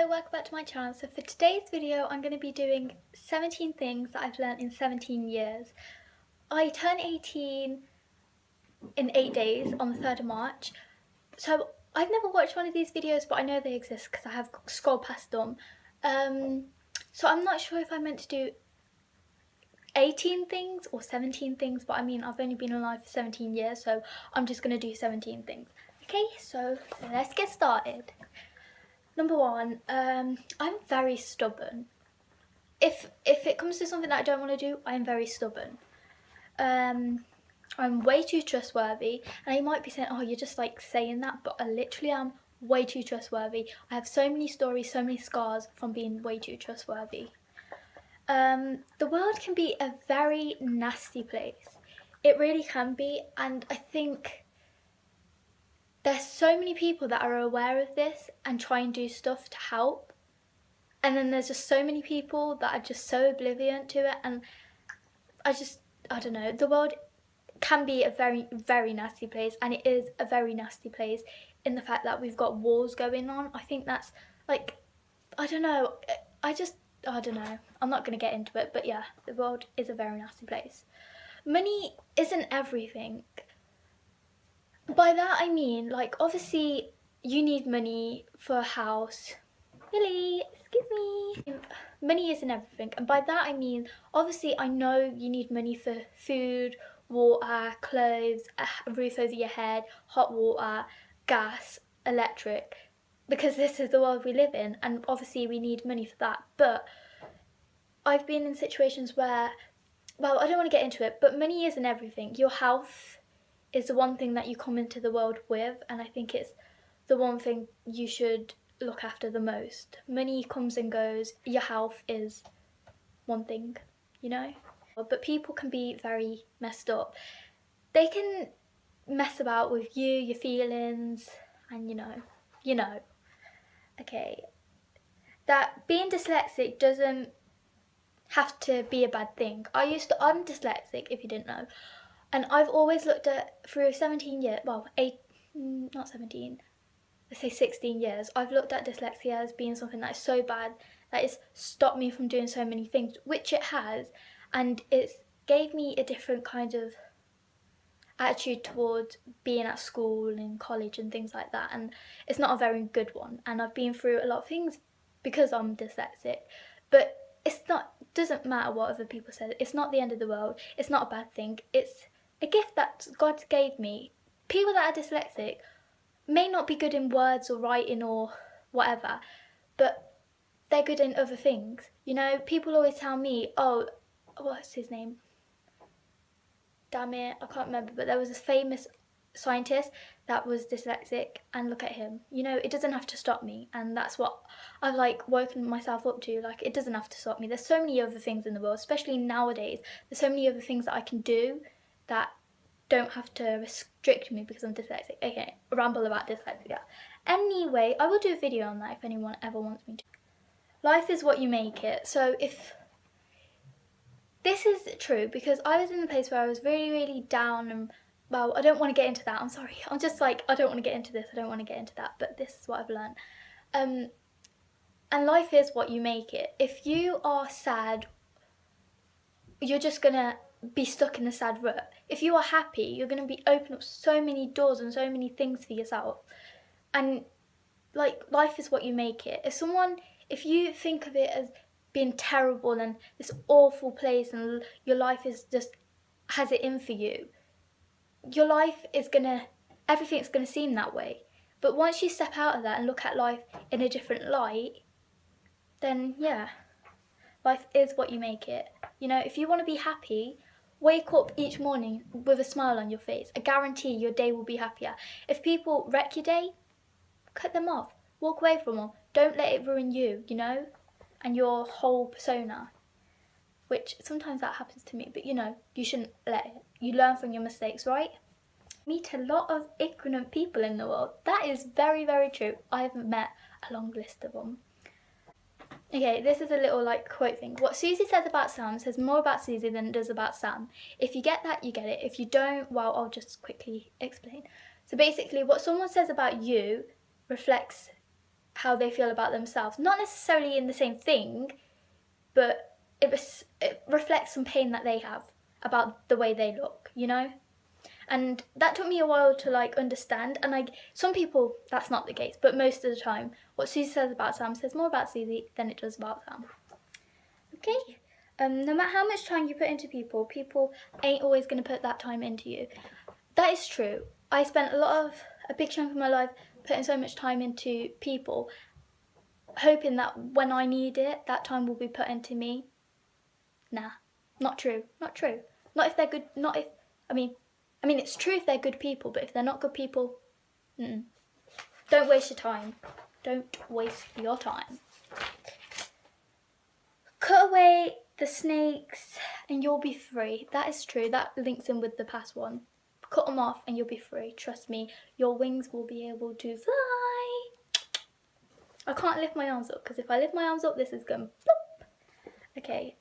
welcome back to my channel. So for today's video I'm going to be doing 17 things that I've learned in 17 years. I turn 18 in 8 days on the 3rd of March. So I've never watched one of these videos, but I know they exist because I have scrolled past them. So I'm not sure if I meant to do 18 things or 17 things, but I mean I've only been alive for 17 years, so I'm just going to do 17 things. Okay, so let's get started. Number one, I'm very stubborn. If it comes to something that I don't want to do, I'm very stubborn. I'm way too trustworthy, and you might be saying, oh, you're just like saying that, but I literally am way too trustworthy. I have so many stories, so many scars from being way too trustworthy. The world can be a very nasty place. It really can be, and I think there's so many people that are aware of this and try and do stuff to help, and then there's just so many people that are just so oblivious to it, and I don't know, the world can be a very, very nasty place, and it is a very nasty place in the fact that we've got wars going on. I think that's like, I don't know, I don't know, I'm not going to get into it, but yeah, the world is a very nasty place. Money isn't everything. By that I mean, like, obviously you need money for a house. Billy, excuse me. Money isn't everything, and by that I mean, obviously I know you need money for food, water, clothes, a roof over your head, hot water, gas, electric, because this is the world we live in, and obviously we need money for that. But I've been in situations where, well, I don't want to get into it, but money isn't everything. Your health is the one thing that you come into the world with, and I think it's the one thing you should look after the most. Money comes and goes, your health is one thing, you know? But people can be very messed up. They can mess about with you, your feelings, and you know. Okay, that being dyslexic doesn't have to be a bad thing. I'm dyslexic, if you didn't know. And I've always looked at, through 17 years, well, not 17, let's say 16 years, I've looked at dyslexia as being something that is so bad that it's stopped me from doing so many things, which it has, and it's gave me a different kind of attitude towards being at school and college and things like that, and it's not a very good one, and I've been through a lot of things because I'm dyslexic, but doesn't matter what other people say. It's not the end of the world. It's not a bad thing. It's a gift that God gave me. People that are dyslexic may not be good in words or writing or whatever, but they're good in other things. You know, people always tell me, oh, what's his name? Damn it, I can't remember, but there was this famous scientist that was dyslexic, and look at him. You know, it doesn't have to stop me, and that's what I've like woken myself up to. Like, it doesn't have to stop me. There's so many other things in the world, especially nowadays. There's so many other things that I can do that don't have to restrict me because I'm dyslexic. Okay, ramble about dyslexia. Anyway, I will do a video on that if anyone ever wants me to. Life is what you make it. So if this is true, because I was in a place where I was really, really down, and well, I don't want to get into that, I'm sorry. I'm just like, I don't want to get into this, I don't want to get into that, but this is what I've learned. And life is what you make it. If you are sad, you're just gonna be stuck in a sad rut. If you are happy, you're gonna be open up so many doors and so many things for yourself. And like, life is what you make it. If you think of it as being terrible and this awful place, and your life is just has it in for you, your life is everything's gonna seem that way. But once you step out of that and look at life in a different light, then yeah, life is what you make it. You know, if you want to be happy, wake up each morning with a smile on your face. I guarantee your day will be happier. If people wreck your day, cut them off. Walk away from them. Don't let it ruin you, you know, and your whole persona. Which sometimes that happens to me, but you know, you shouldn't let it. You learn from your mistakes, right? Meet a lot of ignorant people in the world. That is very, very true. I haven't met a long list of them. Okay, this is a little like quote thing. What Susie says about Sam says more about Susie than it does about Sam. If you get that, you get it. If you don't, well, I'll just quickly explain. So basically, what someone says about you reflects how they feel about themselves. Not necessarily in the same thing, but it reflects some pain that they have about the way they look, you know? And that took me a while to like understand, and like some people that's not the case, but most of the time what Susie says about Sam says more about Susie than it does about Sam. Okay? No matter how much time you put into people, people ain't always going to put that time into you. That is true. I spent a big chunk of my life putting so much time into people, hoping that when I need it, that time will be put into me. Nah, not true. Not true. Not if they're good. Not if. I mean, it's true if they're good people, but if they're not good people, don't waste your time. Don't waste your time. Cut away the snakes and you'll be free. That is true. That links in with the past one. Cut them off and you'll be free. Trust me, your wings will be able to fly. I can't lift my arms up because if I lift my arms up, this is going plop. Okay.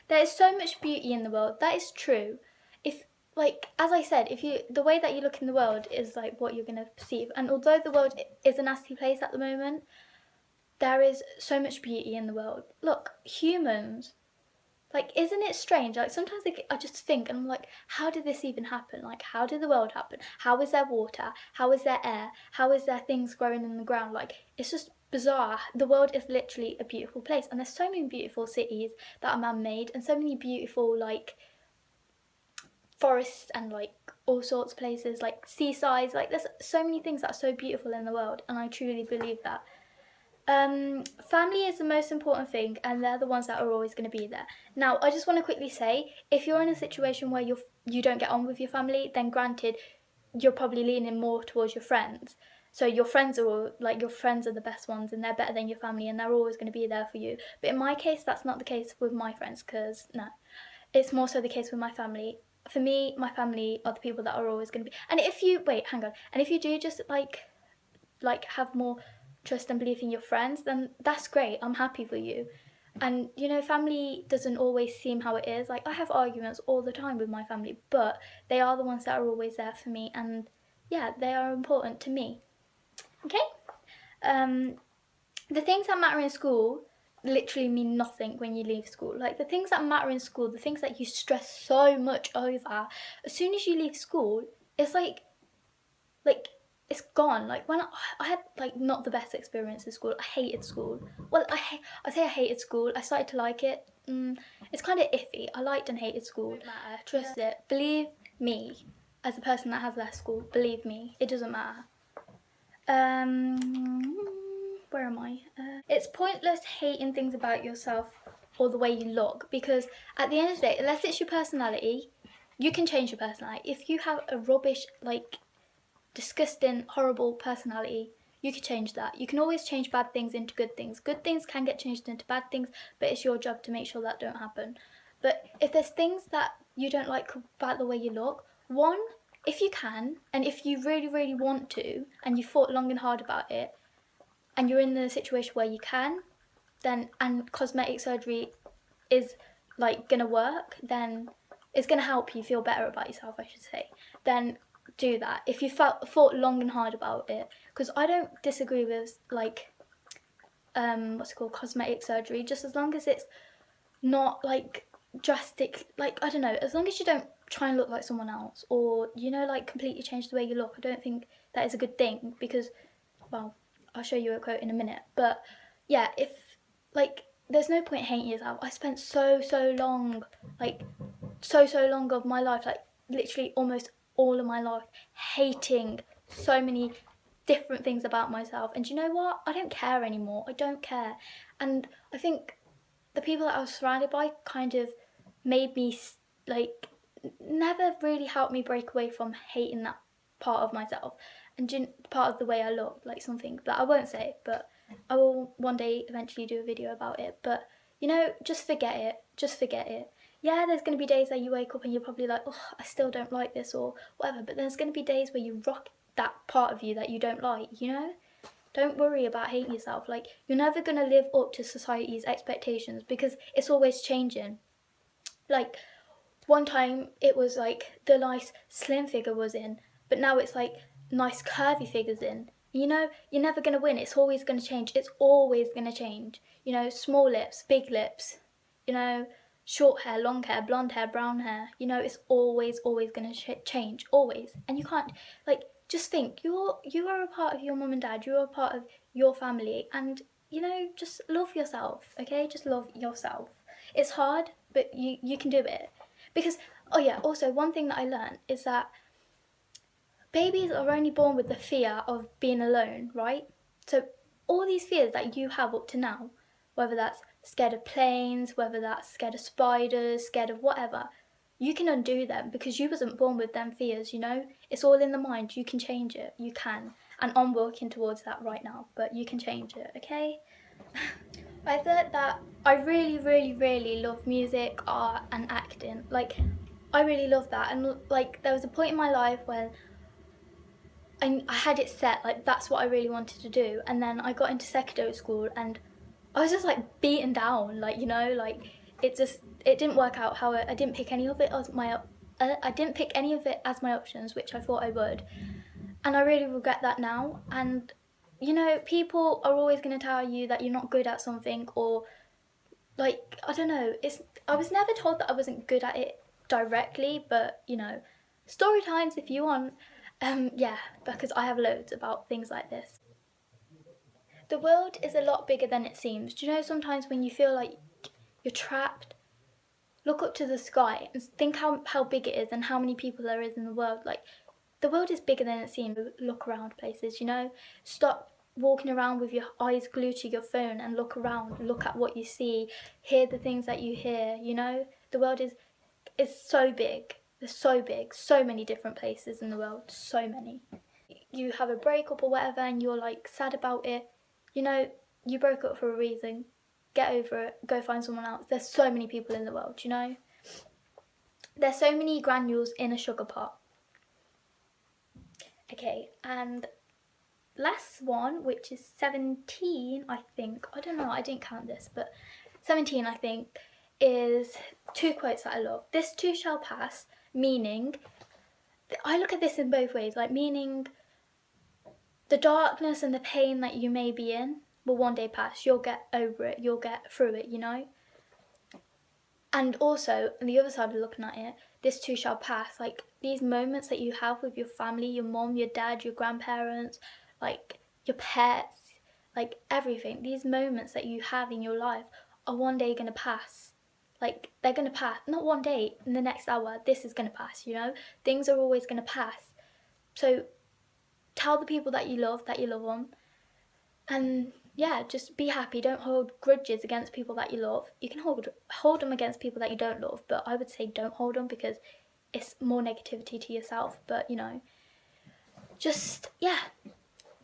There is so much beauty in the world. That is true. If, like, as I said, the way that you look in the world is like what you're going to perceive. And although the world is a nasty place at the moment, there is so much beauty in the world. Look, humans, like, isn't it strange? Like, sometimes I just think, and I'm like, how did this even happen? Like, how did the world happen? How is there water? How is there air? How is there things growing in the ground? Like, it's just bizarre. The world is literally a beautiful place, and there's so many beautiful cities that are man-made, and so many beautiful, like, forests and, like, all sorts of places, like seasides. Like, there's so many things that are so beautiful in the world, and I truly believe that. Family is the most important thing, and they're the ones that are always going to be there. Now, I just want to quickly say, if you're in a situation where you don't get on with your family, then granted, you're probably leaning more towards your friends. So your friends are the best ones, and they're better than your family, and they're always going to be there for you. But in my case, that's not the case with my friends, because no, it's more so the case with my family. For me, my family are the people that are always going to be. And if you and if you do just like have more trust and belief in your friends, then that's great. I'm happy for you. And you know, family doesn't always seem how it is. Like, I have arguments all the time with my family, but they are the ones that are always there for me, and yeah, they are important to me. Okay? The things that matter in school literally mean nothing when you leave school. Like, the things that matter in school, the things that you stress so much over, as soon as you leave school, it's like it's gone. Like, when I had like not the best experience in school. I hated school. Well, I hated school. I started to like it. It's kind of iffy. I liked and hated school. It doesn't matter. Trust it. Believe me, as a person that has left school, believe me, it doesn't matter. Where am I? It's pointless hating things about yourself or the way you look, because at the end of the day, unless it's your personality, you can change your personality. If you have a rubbish, like, disgusting, horrible personality, you can change that. You can always change bad things into good things. Good things can get changed into bad things, but it's your job to make sure that don't happen. But if there's things that you don't like about the way you look, one, if you can, and if you really, really want to, and you thought long and hard about it, and you're in the situation where you can, then, and cosmetic surgery is like gonna work, then it's gonna help you feel better about yourself, I should say, then do that if you thought long and hard about it. Because I don't disagree with like cosmetic surgery, just as long as it's not like drastic, like, I don't know, as long as you don't try and look like someone else, or, you know, like completely change the way you look. I don't think that is a good thing, because, well, I'll show you a quote in a minute. But yeah, if like, there's no point hating yourself. I spent so long, like so long of my life, like literally almost all of my life, hating so many different things about myself. And you know what? I don't care anymore. I don't care. And I think the people that I was surrounded by kind of made me, like, never really helped me break away from hating that part of myself, and part of the way I look, like something that I won't say, but I will one day eventually do a video about it. But, you know, just forget it. Just forget it. Yeah, there's going to be days that you wake up and you're probably like, oh, I still don't like this or whatever. But there's going to be days where you rock that part of you that you don't like, you know? Don't worry about hating yourself. Like, you're never going to live up to society's expectations, because it's always changing. Like, one time it was like the nice slim figure was in, but now it's like nice curvy figures in. You know, you're never going to win. It's always going to change. It's always going to change. You know, small lips, big lips, you know, short hair, long hair, blonde hair, brown hair. You know, it's always going to change, always. And you can't, like, just think, you are a part of your mum and dad. You are a part of your family. And, you know, just love yourself, okay? Just love yourself. It's hard, but you can do it. Because, oh yeah, also one thing that I learned is that babies are only born with the fear of being alone, right? So all these fears that you have up to now, whether that's scared of planes, whether that's scared of spiders, scared of whatever, you can undo them because you wasn't born with them fears, you know? It's all in the mind. You can change it. You can. And I'm working towards that right now, but you can change it, okay? I thought that I really love music, art and acting. Like, I really love that. And like, there was a point in my life when I had it set, like that's what I really wanted to do, and then I got into secondary school and I was just like beaten down, like, you know, like it didn't work out how I didn't pick any of it as my options, which I thought I would, and I really regret that now. And you know, people are always going to tell you that you're not good at something, or like, I don't know, I was never told that I wasn't good at it directly, but you know, story times if you want. Yeah, because I have loads about things like this. The world is a lot bigger than it seems. Do you know, sometimes when you feel like you're trapped, look up to the sky and think how big it is and how many people there is in the world. Like, the world is bigger than it seems. Look around places, you know. Stop walking around with your eyes glued to your phone and look around, look at what you see, hear the things that you hear, you know. The world is so big. There's so big, so many different places in the world, so many. You have a breakup or whatever and you're like sad about it, you know, you broke up for a reason. Get over it, go find someone else. There's so many people in the world, you know. There's so many granules in a sugar pot. Okay, and last one, which is 17, I think. I don't know, I didn't count this, but 17, I think, is two quotes that I love. This too shall pass, meaning, I look at this in both ways, like meaning the darkness and the pain that you may be in will one day pass. You'll get over it, you'll get through it, you know. And also, on the other side of looking at it, this too shall pass. Like, these moments that you have with your family, your mom, your dad, your grandparents, like your pets, like everything, these moments that you have in your life are one day going to pass. Like, they're going to pass. Not one day, in the next hour, this is going to pass, you know. Things are always going to pass. So tell the people that you love them. And yeah, just be happy. Don't hold grudges against people that you love. You can hold them against people that you don't love, but I would say don't hold them because it's more negativity to yourself. But you know, just, yeah,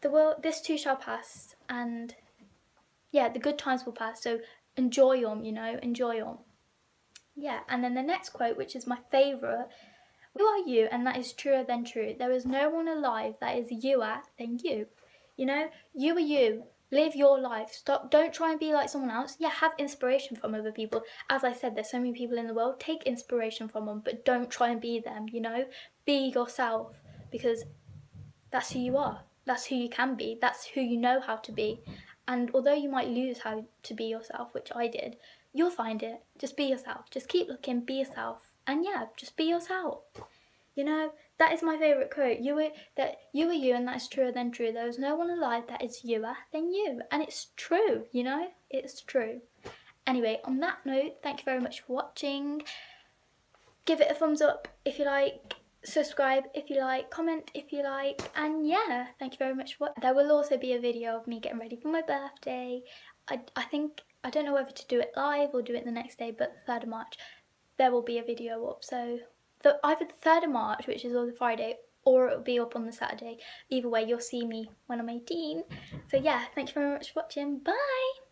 the world, this too shall pass, and yeah, the good times will pass, so enjoy them, you know, enjoy them. Yeah, and then the next quote, which is my favourite: "You are you, and that is truer than true. There is no one alive that is youer than you." You know, you are you. Live your life. Don't try and be like someone else. Yeah, have inspiration from other people. As I said, there's so many people in the world. Take inspiration from them, but don't try and be them, you know? Be yourself, because that's who you are. That's who you can be. That's who you know how to be. And although you might lose how to be yourself, which I did, you'll find it. Just be yourself. Just keep looking, be yourself. And yeah, just be yourself. You know, that is my favourite quote. You are you, and that is truer than true. There is no one alive that is youer than you. And it's true, you know? It's true. Anyway, on that note, thank you very much for watching. Give it a thumbs up if you like. Subscribe if you like. Comment if you like. And yeah, thank you very much for watching. There will also be a video of me getting ready for my birthday. I think, I don't know whether to do it live or do it the next day, but the 3rd of March, there will be a video up. So either the 3rd of March, which is on the Friday, or it'll be up on the Saturday. Either way, you'll see me when I'm 18. So yeah, thank you very much for watching. Bye!